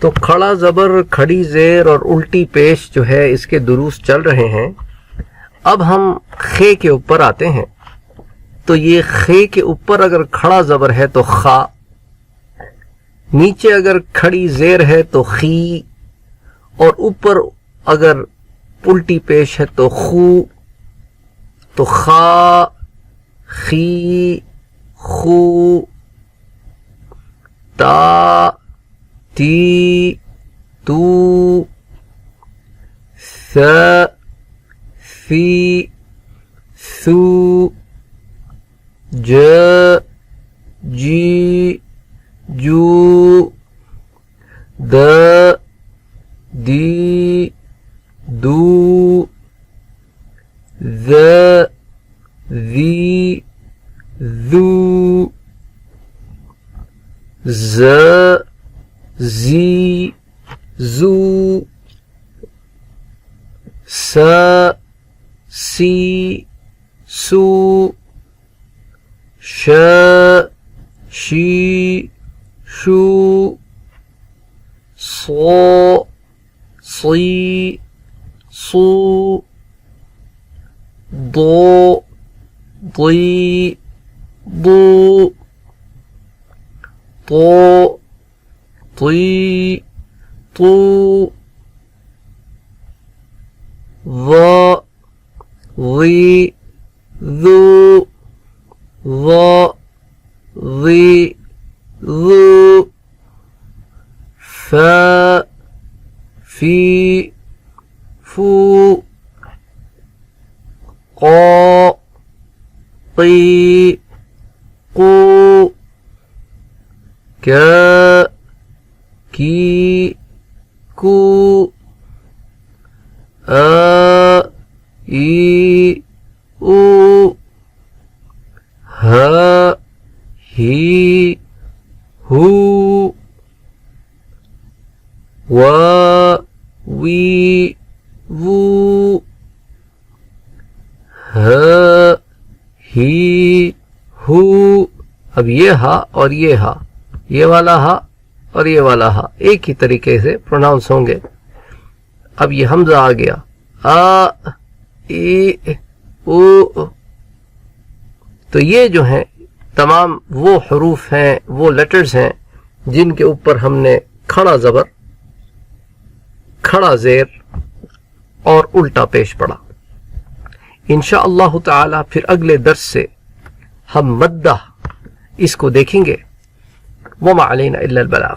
تو کھڑا زبر، کھڑی زیر اور الٹی پیش جو ہے اس کے دروس چل رہے ہیں. اب ہم خے کے اوپر آتے ہیں. تو یہ خے کے اوپر اگر کھڑا زبر ہے تو خا، نیچے اگر کھڑی زیر ہے تو خی، اور اوپر اگر الٹی پیش ہے تو خو. تو خا، خی، خو، تا، تی، تو، ث، ثی، ثو، ج، جی، جو، د، دی، دو، ذ، ذی، ذو، ز، زی، زو، س، سی، سو، ش، شی، شو، صو، صی، صو، ضو، ضی، ضو، طو، طی، طو، ظ، ظی، ذو، ظ، ظی، ذو، ف، فی، فو، قا، قی، قو، کیا، کی، کو، آ، ای، او، ہ، ہی، ہو، و، وی، وو، ہ، ہی، ہو. اب یہ ہا اور یہ ہا، یہ والا ہا اور یہ والا ہا ایک ہی طریقے سے پروناؤنس ہوں گے. اب یہ حمزہ آ گیا، آ، ای، او. تو یہ جو ہیں تمام وہ حروف ہیں، وہ لیٹرز ہیں جن کے اوپر ہم نے کھڑا زبر، کھڑا زیر اور الٹا پیش پڑا. انشاءاللہ تعالی پھر اگلے درس سے ہم مدہ اس کو دیکھیں گے. وما علینا الا البلاغ.